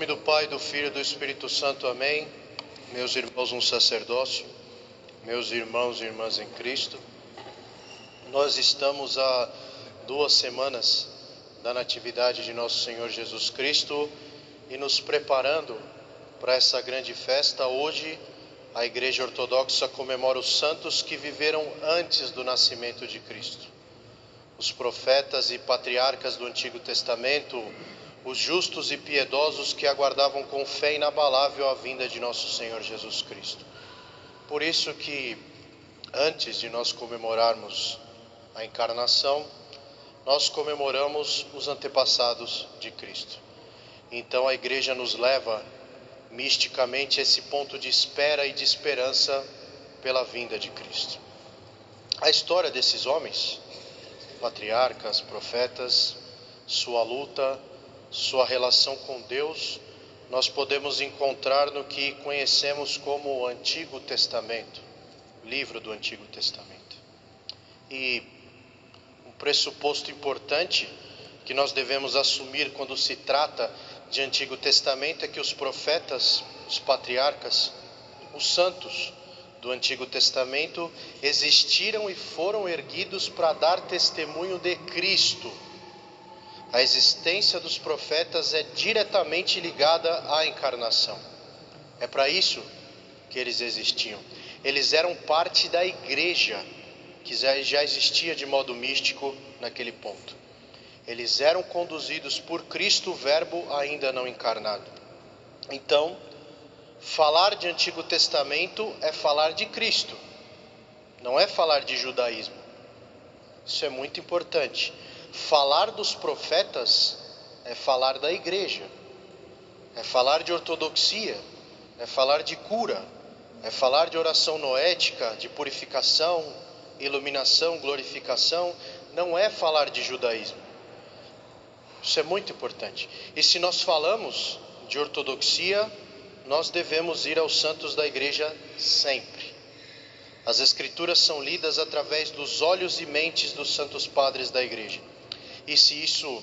nome do Pai, do Filho e do Espírito Santo, amém. Meus irmãos no sacerdócio, meus irmãos e irmãs em Cristo, nós estamos há 2 semanas da natividade de nosso Senhor Jesus Cristo e nos preparando para essa grande festa. Hoje a Igreja Ortodoxa comemora os santos que viveram antes do nascimento de Cristo. Os profetas e patriarcas do Antigo Testamento, os justos e piedosos que aguardavam com fé inabalável a vinda de nosso Senhor Jesus Cristo. Por isso que, antes de nós comemorarmos a encarnação, nós comemoramos os antepassados de Cristo. Então a Igreja nos leva misticamente a esse ponto de espera e de esperança pela vinda de Cristo. A história desses homens, patriarcas, profetas, sua luta, sua relação com Deus, nós podemos encontrar no que conhecemos como o Antigo Testamento, livro do Antigo Testamento. E um pressuposto importante que nós devemos assumir quando se trata de Antigo Testamento é que os profetas, os patriarcas, os santos do Antigo Testamento existiram e foram erguidos para dar testemunho de Cristo. A existência dos profetas é diretamente ligada à encarnação. É para isso que eles existiam. Eles eram parte da igreja, que já existia de modo místico naquele ponto. Eles eram conduzidos por Cristo, o Verbo ainda não encarnado. Então, falar de Antigo Testamento é falar de Cristo, não é falar de judaísmo. Isso é muito importante. Falar dos profetas é falar da igreja, é falar de ortodoxia, é falar de cura, é falar de oração noética, de purificação, iluminação, glorificação, não é falar de judaísmo. Isso é muito importante. E se nós falamos de ortodoxia, nós devemos ir aos santos da igreja sempre. As escrituras são lidas através dos olhos e mentes dos santos padres da igreja. E se isso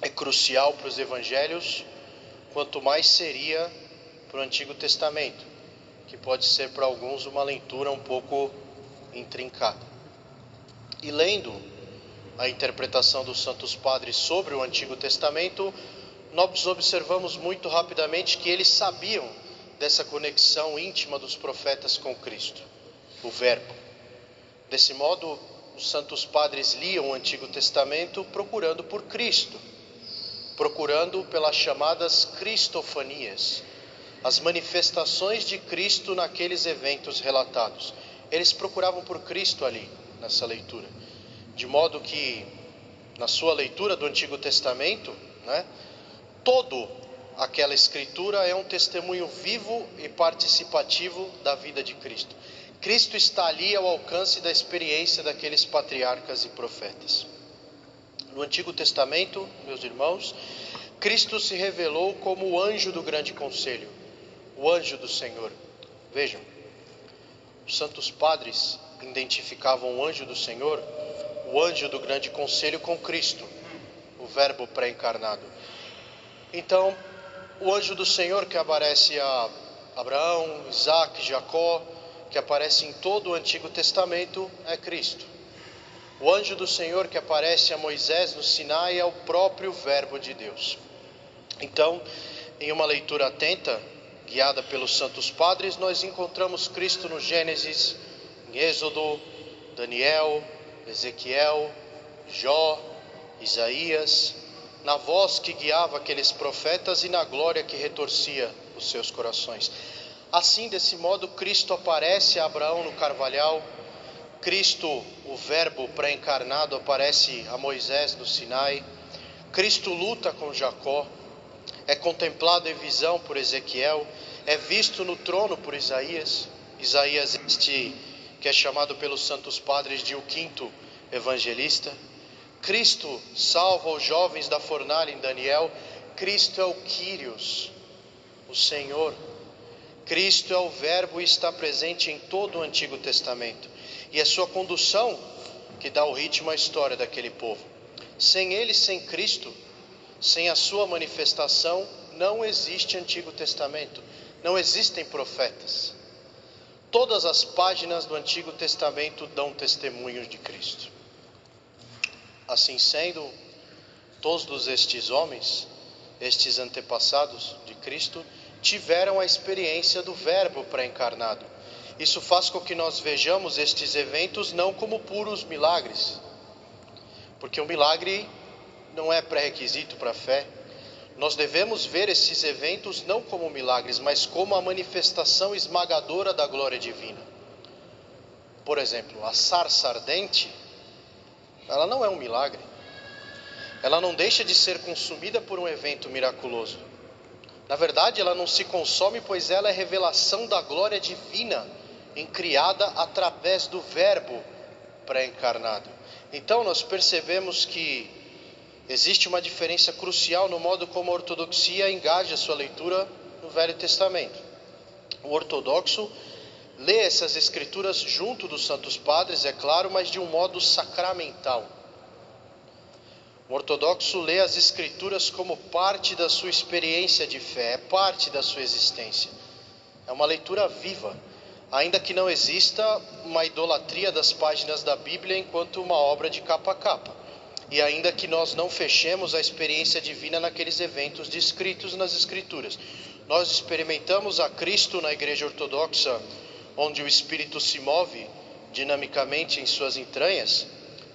é crucial para os evangelhos, quanto mais seria para o Antigo Testamento, que pode ser para alguns uma leitura um pouco intrincada. E lendo a interpretação dos santos padres sobre o Antigo Testamento, nós observamos muito rapidamente que eles sabiam dessa conexão íntima dos profetas com Cristo, o Verbo. Desse modo, os santos padres liam o Antigo Testamento procurando por Cristo, procurando pelas chamadas cristofanias, as manifestações de Cristo naqueles eventos relatados. Eles procuravam por Cristo ali, nessa leitura, de modo que, na sua leitura do Antigo Testamento, toda aquela escritura é um testemunho vivo e participativo da vida de Cristo. Cristo está ali ao alcance da experiência daqueles patriarcas e profetas. No Antigo Testamento, meus irmãos, Cristo se revelou como o anjo do grande conselho, o anjo do Senhor. Vejam, os santos padres identificavam o anjo do Senhor, o anjo do grande conselho, com Cristo, o Verbo pré-encarnado. Então, o anjo do Senhor que aparece a Abraão, Isaac, Jacó, que aparece em todo o Antigo Testamento, é Cristo. O anjo do Senhor que aparece a Moisés no Sinai é o próprio Verbo de Deus. Então, em uma leitura atenta, guiada pelos santos padres, nós encontramos Cristo no Gênesis, em Êxodo, Daniel, Ezequiel, Jó, Isaías, na voz que guiava aqueles profetas e na glória que retorcia os seus corações. Assim, desse modo, Cristo aparece a Abraão no carvalhal, Cristo, o Verbo pré-encarnado, aparece a Moisés no Sinai, Cristo luta com Jacó, é contemplado em visão por Ezequiel, é visto no trono por Isaías, este que é chamado pelos santos padres de o quinto evangelista. Cristo salva os jovens da fornalha em Daniel. Cristo é o Kyrios, o Senhor. Cristo é o Verbo e está presente em todo o Antigo Testamento. E é sua condução que dá o ritmo à história daquele povo. Sem ele, sem Cristo, sem a sua manifestação, não existe Antigo Testamento, não existem profetas. Todas as páginas do Antigo Testamento dão testemunhos de Cristo. Assim sendo, todos estes homens, estes antepassados de Cristo, tiveram a experiência do Verbo pré-encarnado. Isso faz com que nós vejamos estes eventos não como puros milagres, porque o milagre não é pré-requisito para a fé. Nós devemos ver esses eventos não como milagres, mas como a manifestação esmagadora da glória divina. Por exemplo, a sarça ardente, ela não é um milagre. Ela não deixa de ser consumida por um evento miraculoso. Na verdade, ela não se consome, pois ela é revelação da glória divina, criada através do Verbo pré-encarnado. Então, nós percebemos que existe uma diferença crucial no modo como a ortodoxia engaja sua leitura no Velho Testamento. O ortodoxo lê essas escrituras junto dos Santos Padres, é claro, mas de um modo sacramental. O ortodoxo lê as escrituras como parte da sua experiência de fé, é parte da sua existência. É uma leitura viva, ainda que não exista uma idolatria das páginas da Bíblia enquanto uma obra de capa a capa. E ainda que nós não fechemos a experiência divina naqueles eventos descritos nas Escrituras. Nós experimentamos a Cristo na Igreja Ortodoxa, onde o Espírito se move dinamicamente em suas entranhas.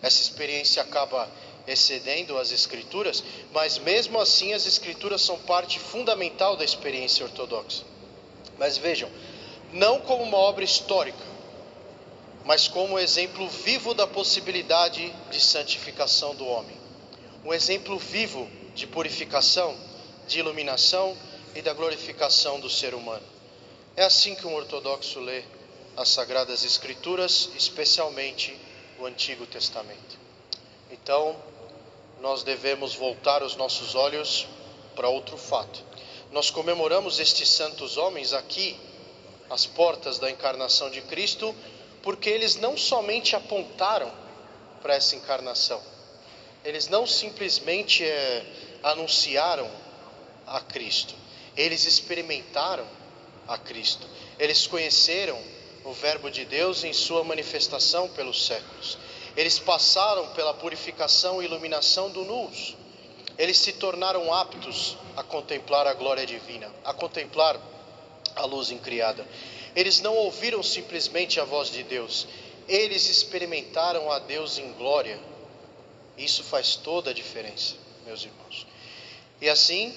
Essa experiência acaba excedendo as Escrituras, mas mesmo assim as Escrituras são parte fundamental da experiência ortodoxa. Mas vejam, não como uma obra histórica, mas como exemplo vivo da possibilidade de santificação do homem. Um exemplo vivo de purificação, de iluminação e da glorificação do ser humano. É assim que um ortodoxo lê as Sagradas Escrituras, especialmente o Antigo Testamento. Então, nós devemos voltar os nossos olhos para outro fato. Nós comemoramos estes santos homens aqui, às portas da encarnação de Cristo, porque eles não somente apontaram para essa encarnação, eles não simplesmente anunciaram a Cristo, eles experimentaram a Cristo, eles conheceram o Verbo de Deus em sua manifestação pelos séculos, eles passaram pela purificação e iluminação do nous, eles se tornaram aptos a contemplar a glória divina, a contemplar a luz incriada. Eles não ouviram simplesmente a voz de Deus, eles experimentaram a Deus em glória. Isso faz toda a diferença, meus irmãos. E assim,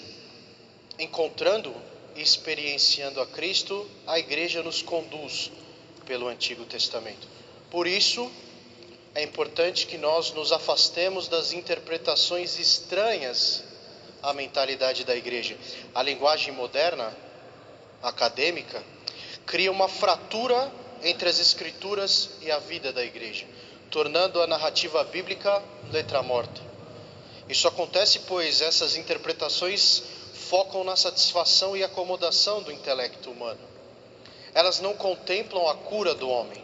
encontrando e experienciando a Cristo, a igreja nos conduz pelo Antigo Testamento. Por isso, é importante que nós nos afastemos das interpretações estranhas à mentalidade da igreja. A linguagem moderna, acadêmica, cria uma fratura entre as Escrituras e a vida da igreja, tornando a narrativa bíblica letra morta. Isso acontece pois essas interpretações focam na satisfação e acomodação do intelecto humano. Elas não contemplam a cura do homem.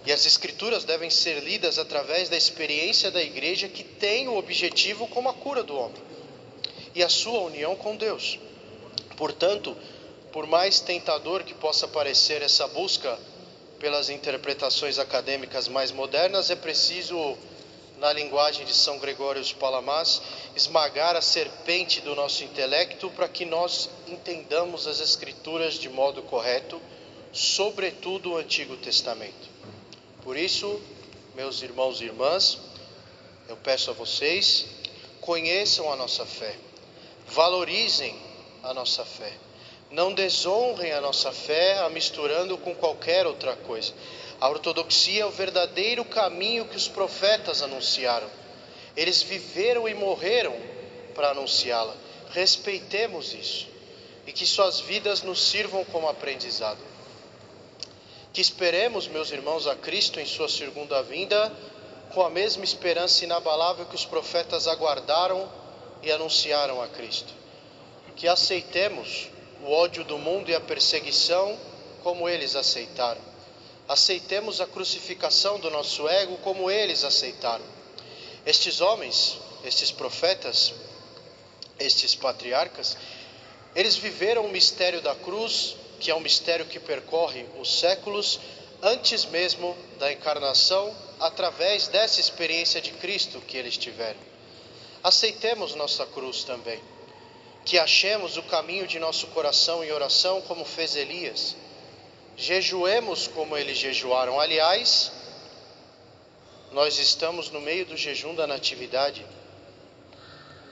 E as Escrituras devem ser lidas através da experiência da igreja, que tem o objetivo como a cura do homem e a sua união com Deus. Portanto, por mais tentador que possa parecer essa busca pelas interpretações acadêmicas mais modernas, é preciso, na linguagem de São Gregório de Palamas, esmagar a serpente do nosso intelecto para que nós entendamos as Escrituras de modo correto, sobretudo o Antigo Testamento. Por isso, meus irmãos e irmãs, eu peço a vocês, conheçam a nossa fé, valorizem a nossa fé. Não desonrem a nossa fé a misturando com qualquer outra coisa. A ortodoxia é o verdadeiro caminho que os profetas anunciaram. Eles viveram e morreram para anunciá-la. Respeitemos isso. E que suas vidas nos sirvam como aprendizado. Que esperemos, meus irmãos, a Cristo em sua segunda vinda, com a mesma esperança inabalável que os profetas aguardaram e anunciaram a Cristo. Que aceitemos o ódio do mundo e a perseguição como eles aceitaram. Aceitemos a crucificação do nosso ego como eles aceitaram. Estes homens, estes profetas, estes patriarcas, Eles viveram o mistério da cruz, que é um mistério que percorre os séculos, antes mesmo da encarnação, através dessa experiência de Cristo que eles tiveram. Aceitemos nossa cruz também, que achemos o caminho de nosso coração em oração, como fez Elias. Jejuemos como eles jejuaram. Aliás, nós estamos no meio do jejum da natividade.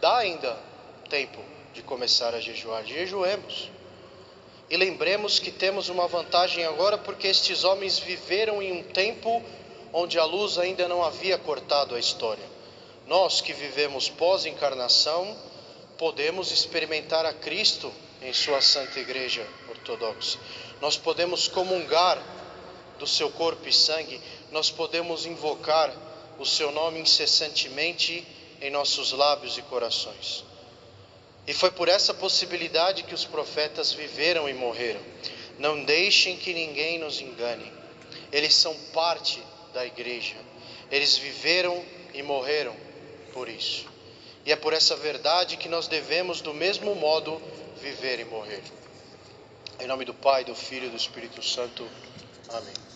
Dá ainda tempo de começar a jejuar. Jejuemos. E lembremos que temos uma vantagem agora, porque estes homens viveram em um tempo onde a luz ainda não havia cortado a história. Nós que vivemos pós-encarnação, podemos experimentar a Cristo em sua Santa Igreja Ortodoxa. Nós podemos comungar do seu corpo e sangue, nós podemos invocar o seu nome incessantemente em nossos lábios e corações. E foi por essa possibilidade que os profetas viveram e morreram. Não deixem que ninguém nos engane. Eles são parte da igreja. Eles viveram e morreram por isso. E é por essa verdade que nós devemos, do mesmo modo, viver e morrer. Em nome do Pai, do Filho e do Espírito Santo. Amém.